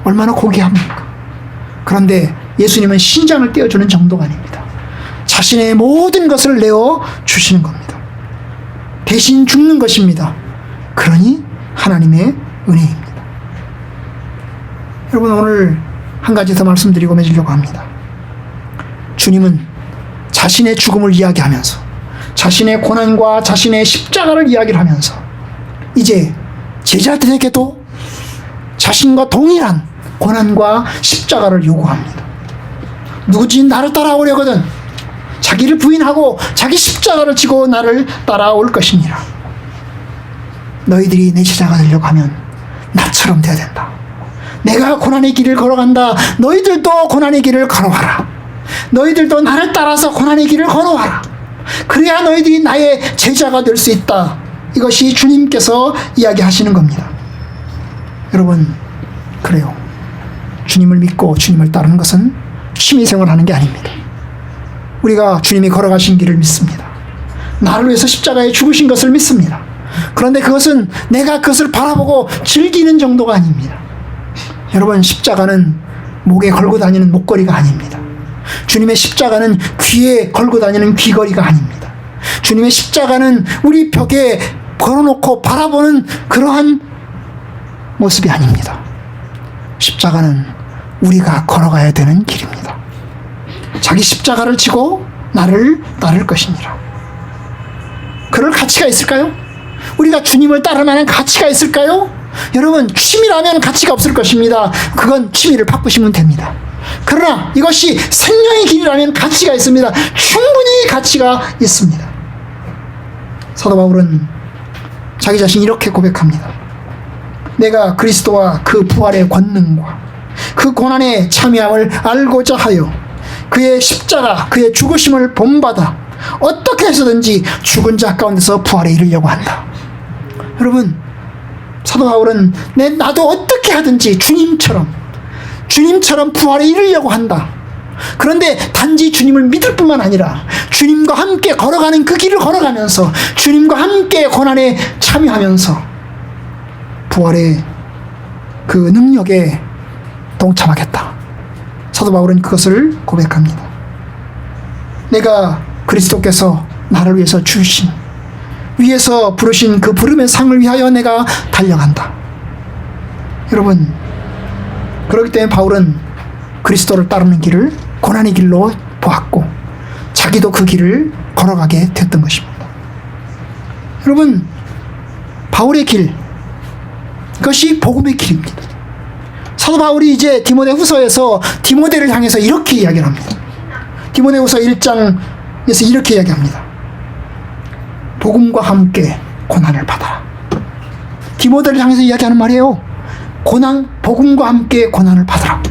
얼마나 고귀합니까? 그런데 예수님은 신장을 떼어주는 정도가 아닙니다. 자신의 모든 것을 내어 주시는 겁니다. 대신 죽는 것입니다. 그러니 하나님의 은혜입니다. 여러분, 오늘 한 가지 더 말씀드리고 맺으려고 합니다. 주님은 자신의 죽음을 이야기하면서, 자신의 고난과 자신의 십자가를 이야기를 하면서 이제 제자들에게도 자신과 동일한 고난과 십자가를 요구합니다. 누구지 나를 따라오려거든 자기를 부인하고 자기 십자가를 지고 나를 따라올 것이니라. 너희들이 내 제자가 되려고 하면 나처럼 되어야 된다. 내가 고난의 길을 걸어간다. 너희들도 고난의 길을 걸어와라. 너희들도 나를 따라서 고난의 길을 걸어와라. 그래야 너희들이 나의 제자가 될 수 있다. 이것이 주님께서 이야기하시는 겁니다. 여러분, 그래요. 주님을 믿고 주님을 따르는 것은 취미생활하는 게 아닙니다. 우리가 주님이 걸어가신 길을 믿습니다. 나를 위해서 십자가에 죽으신 것을 믿습니다. 그런데 그것은 내가 그것을 바라보고 즐기는 정도가 아닙니다. 여러분, 십자가는 목에 걸고 다니는 목걸이가 아닙니다. 주님의 십자가는 귀에 걸고 다니는 귀걸이가 아닙니다. 주님의 십자가는 우리 벽에 걸어놓고 바라보는 그러한 모습이 아닙니다. 십자가는 우리가 걸어가야 되는 길입니다. 자기 십자가를 지고 나를 따를 것이니라. 그럴 가치가 있을까요? 우리가 주님을 따를 만한 가치가 있을까요? 여러분, 취미라면 가치가 없을 것입니다. 그건 취미를 바꾸시면 됩니다. 그러나 이것이 생명의 길이라면 가치가 있습니다. 충분히 가치가 있습니다. 사도 바울은 자기 자신 이렇게 고백합니다. 내가 그리스도와 그 부활의 권능과 그 고난의 참여함을 알고자 하여 그의 십자가, 그의 죽으심을 본받아 어떻게 해서든지 죽은 자 가운데서 부활에 이르려고 한다. 여러분, 사도 바울은 나도 어떻게 하든지 주님처럼 부활에 이르려고 한다. 그런데 단지 주님을 믿을 뿐만 아니라 주님과 함께 걸어가는 그 길을 걸어가면서 주님과 함께 고난에 참여하면서 부활의 그 능력에 동참하겠다. 사도 바울은 그것을 고백합니다. 내가 그리스도께서 나를 위해서 주신, 위에서 부르신 그 부름의 상을 위하여 내가 달려간다. 여러분, 그렇기 때문에 바울은 그리스도를 따르는 길을 고난의 길로 보았고 자기도 그 길을 걸어가게 됐던 것입니다. 여러분, 바울의 길, 그것이 복음의 길입니다. 사도 바울이 이제 디모데후서에서 디모데를 향해서 이렇게 이야기를 합니다. 디모데후서 1장에서 이렇게 이야기합니다. 복음과 함께 고난을 받아라. 디모데를 향해서 이야기하는 말이에요. 복음과 함께 고난을 받아라.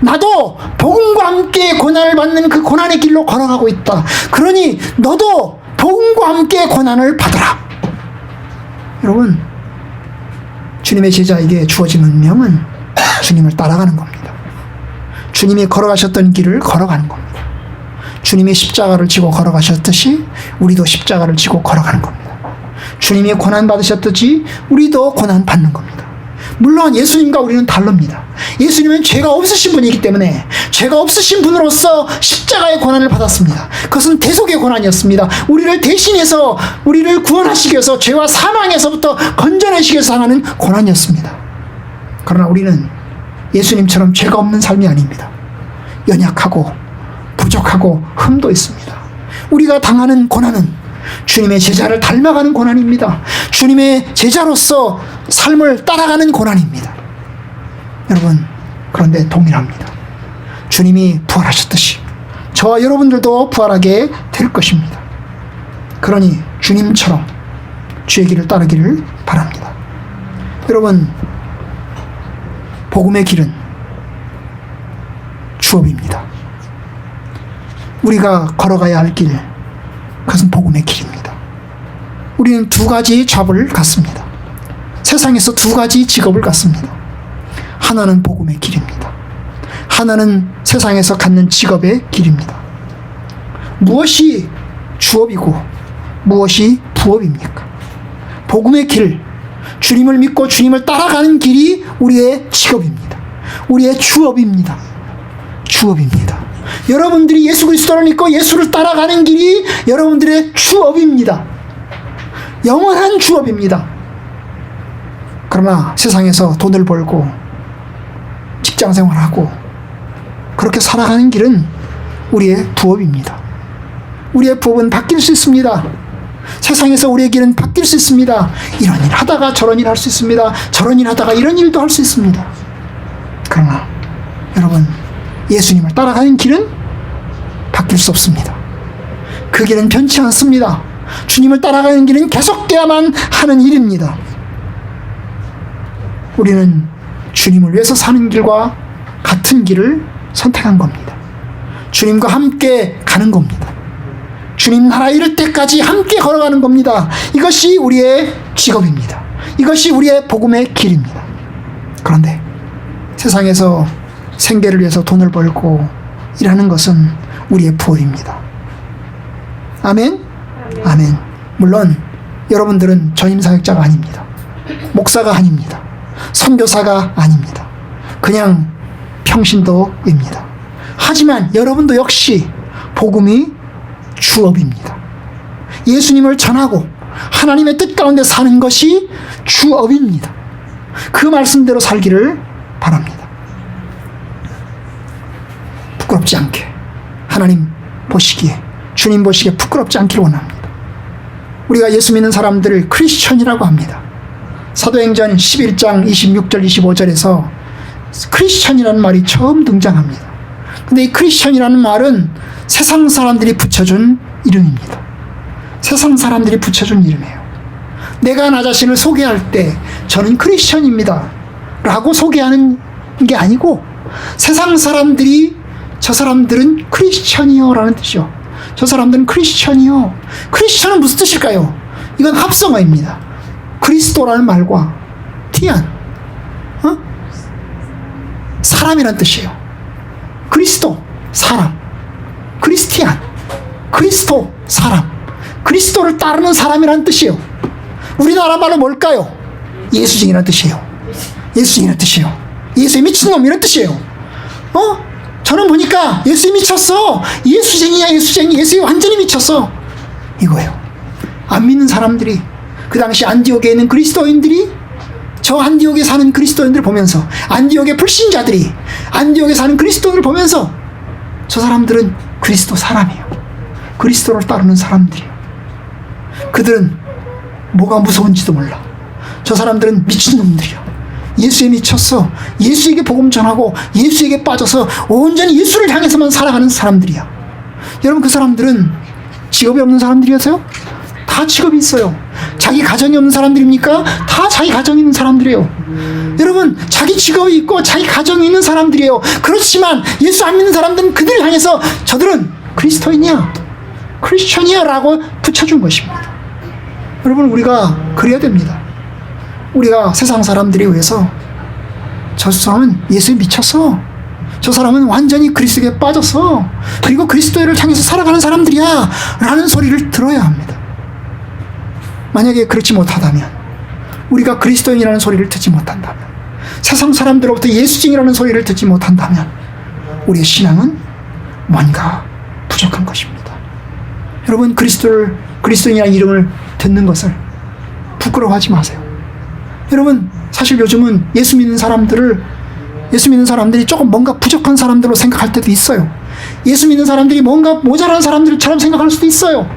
나도 복음과 함께 고난을 받는 그 고난의 길로 걸어가고 있다. 그러니 너도 복음과 함께 고난을 받아라. 여러분, 주님의 제자에게 주어진 운명은 주님을 따라가는 겁니다. 주님이 걸어가셨던 길을 걸어가는 겁니다. 주님이 십자가를 지고 걸어가셨듯이 우리도 십자가를 지고 걸어가는 겁니다. 주님이 고난 받으셨듯이 우리도 고난 받는 겁니다. 물론 예수님과 우리는 다릅니다. 예수님은 죄가 없으신 분이기 때문에 죄가 없으신 분으로서 십자가의 고난을 받았습니다. 그것은 대속의 고난이었습니다. 우리를 대신해서 우리를 구원하시기 위해서 죄와 사망에서부터 건져내시기 위해서 당하는 고난이었습니다. 그러나 우리는 예수님처럼 죄가 없는 삶이 아닙니다. 연약하고 부족하고 흠도 있습니다. 우리가 당하는 고난은 주님의 제자를 닮아가는 고난입니다. 주님의 제자로서 삶을 따라가는 고난입니다. 여러분, 그런데 동일합니다. 주님이 부활하셨듯이 저와 여러분들도 부활하게 될 것입니다. 그러니 주님처럼 주의 길을 따르기를 바랍니다. 여러분, 복음의 길은 주업입니다. 우리가 걸어가야 할 길, 그것은 복음의 길입니다. 우리는 두 가지 잡을 갖습니다. 세상에서 두 가지 직업을 갖습니다. 하나는 복음의 길입니다. 하나는 세상에서 갖는 직업의 길입니다. 무엇이 주업이고 무엇이 부업입니까? 복음의 길, 주님을 믿고 주님을 따라가는 길이 우리의 직업입니다. 우리의 주업입니다. 주업입니다. 여러분들이 예수 그리스도를 믿고 예수를 따라가는 길이 여러분들의 주업입니다. 영원한 주업입니다. 그러나 세상에서 돈을 벌고 직장 생활하고 그렇게 살아가는 길은 우리의 부업입니다. 우리의 부업은 바뀔 수 있습니다. 세상에서 우리의 길은 바뀔 수 있습니다. 이런 일 하다가 저런 일 할 수 있습니다. 저런 일 하다가 이런 일도 할 수 있습니다. 그러나 여러분, 예수님을 따라가는 길은 바뀔 수 없습니다. 그 길은 변치 않습니다. 주님을 따라가는 길은 계속돼야만 하는 일입니다. 우리는 주님을 위해서 사는 길과 같은 길을 선택한 겁니다. 주님과 함께 가는 겁니다. 주님 나라 이룰 때까지 함께 걸어가는 겁니다. 이것이 우리의 직업입니다. 이것이 우리의 복음의 길입니다. 그런데 세상에서 생계를 위해서 돈을 벌고 일하는 것은 우리의 부업입니다. 아멘? 아멘. 물론 여러분들은 전임 사역자가 아닙니다. 목사가 아닙니다. 선교사가 아닙니다. 그냥 평신도입니다. 하지만 여러분도 역시 복음이 주업입니다. 예수님을 전하고 하나님의 뜻 가운데 사는 것이 주업입니다. 그 말씀대로 살기를 바랍니다. 부끄럽지 않게, 하나님 보시기에, 주님 보시기에 부끄럽지 않기를 원합니다. 우리가 예수 믿는 사람들을 크리스천이라고 합니다. 사도행전 11장 26절 25절에서 크리스천이라는 말이 처음 등장합니다. 근데 이 크리스천이라는 말은 세상 사람들이 붙여준 이름입니다. 세상 사람들이 붙여준 이름이에요. 내가 나 자신을 소개할 때 저는 크리스천입니다 라고 소개하는 게 아니고, 세상 사람들이 저 사람들은 크리스천이요 라는 뜻이요. 저 사람들은 크리스천이요. 크리스천은 무슨 뜻일까요? 이건 합성어입니다. 그리스도라는 말과 티안, 사람이란 뜻이에요. 그리스도, 사람. 크리스티안, 그리스도, 사람. 그리스도를 따르는 사람이라는 뜻이에요. 우리나라 말로 뭘까요? 예수쟁이라는 뜻이에요. 예수쟁이라는 뜻이에요. 예수에 미친놈이라는 뜻이에요. 저는 보니까 예수에 미쳤어. 예수쟁이야, 예수쟁이. 예수에 완전히 미쳤어. 이거예요. 안 믿는 사람들이, 그 당시 안디옥에 있는 그리스도인들이 저 안디옥에 사는 그리스도인들을 보면서, 안디옥의 불신자들이 안디옥에 사는 그리스도인을 보면서 저 사람들은 그리스도 사람이에요. 그리스도를 따르는 사람들이에요. 그들은 뭐가 무서운지도 몰라. 저 사람들은 미친놈들이야. 예수에 미쳤어. 예수에게 복음 전하고 예수에게 빠져서 온전히 예수를 향해서만 살아가는 사람들이야. 여러분, 그 사람들은 직업이 없는 사람들이었어요? 다 직업이 있어요. 자기 가정이 없는 사람들입니까? 다 자기 가정이 있는 사람들이에요. 여러분, 자기 직업이 있고 자기 가정이 있는 사람들이에요. 그렇지만 예수 안 믿는 사람들은 그들을 향해서 저들은 그리스도인이야, 크리스천이야 라고 붙여준 것입니다. 여러분, 우리가 그래야 됩니다. 우리가 세상 사람들에 의해서 저 사람은 예수에 미쳤어, 저 사람은 완전히 그리스도에 빠졌어, 그리고 그리스도를 향해서 살아가는 사람들이야 라는 소리를 들어야 합니다. 만약에 그렇지 못하다면, 우리가 그리스도인이라는 소리를 듣지 못한다면, 세상 사람들로부터 예수쟁이라는 소리를 듣지 못한다면 우리의 신앙은 뭔가 부족한 것입니다. 여러분, 그리스도인이라는 이름을 듣는 것을 부끄러워하지 마세요. 여러분, 사실 요즘은 예수 믿는 사람들이 조금 뭔가 부족한 사람들로 생각할 때도 있어요. 예수 믿는 사람들이 뭔가 모자란 사람들처럼 생각할 수도 있어요.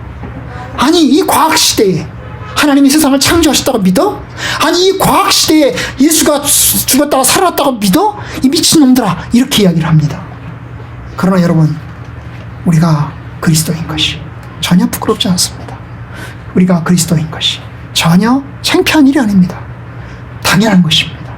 아니, 이 과학시대에 하나님이 세상을 창조하셨다고 믿어? 아니, 이 과학시대에 예수가 죽었다가 살아났다고 믿어? 이 미친놈들아, 이렇게 이야기를 합니다. 그러나 여러분, 우리가 그리스도인 것이 전혀 부끄럽지 않습니다. 우리가 그리스도인 것이 전혀 창피한 일이 아닙니다. 당연한 것입니다.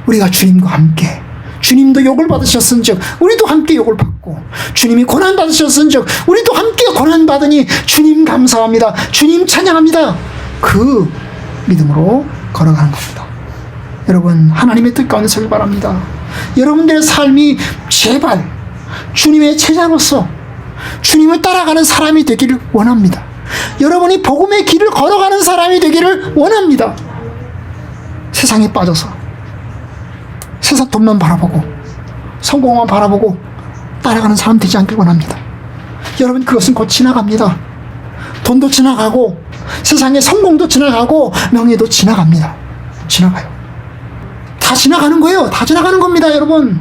우리가 주님과 함께, 주님도 욕을 받으셨은즉 우리도 함께 욕을 받고, 주님이 고난 받으셨은즉 우리도 함께 고난 받으니 주님 감사합니다, 주님 찬양합니다. 그 믿음으로 걸어가는 겁니다. 여러분, 하나님의 뜻 가운데 서길 바랍니다. 여러분들의 삶이 제발 주님의 제자로서 주님을 따라가는 사람이 되기를 원합니다. 여러분이 복음의 길을 걸어가는 사람이 되기를 원합니다. 세상에 빠져서 세상 돈만 바라보고 성공만 바라보고 따라가는 사람 되지 않길 원합니다. 여러분, 그것은 곧 지나갑니다. 돈도 지나가고 세상의 성공도 지나가고 명예도 지나갑니다. 지나가요. 다 지나가는 거예요. 다 지나가는 겁니다, 여러분.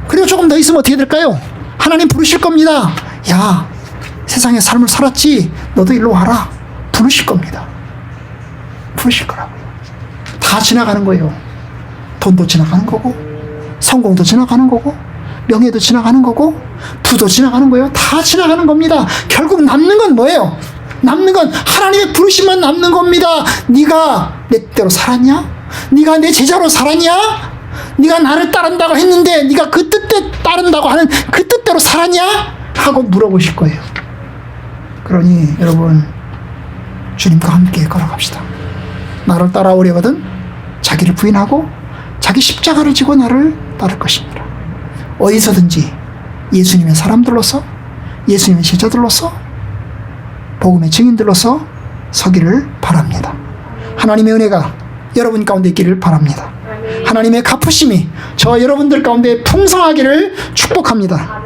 그리고 조금 더 있으면 어떻게 될까요? 하나님 부르실 겁니다. 야, 세상의 삶을 살았지, 너도 일로 와라. 부르실 겁니다. 부르실 거라고요. 다 지나가는 거예요. 돈도 지나가는 거고, 성공도 지나가는 거고, 명예도 지나가는 거고, 부도 지나가는 거예요. 다 지나가는 겁니다. 결국 남는 건 뭐예요? 남는 건 하나님의 부르심만 남는 겁니다. 네가 내 뜻대로 살았냐? 네가 내 제자로 살았냐? 네가 나를 따른다고 했는데 네가 그 뜻대 따른다고 하는 그 뜻대로 살았냐? 하고 물어보실 거예요. 그러니 여러분 주님과 함께 걸어갑시다. 나를 따라오려거든 자기를 부인하고 자기 십자가를 지고 나를 따를 것입니다. 어디서든지 예수님의 사람들로서 예수님의 제자들로서 복음의 증인들로서 서기를 바랍니다. 하나님의 은혜가 여러분 가운데 있기를 바랍니다. 하나님의 갚으심이 저와 여러분들 가운데 풍성하기를 축복합니다.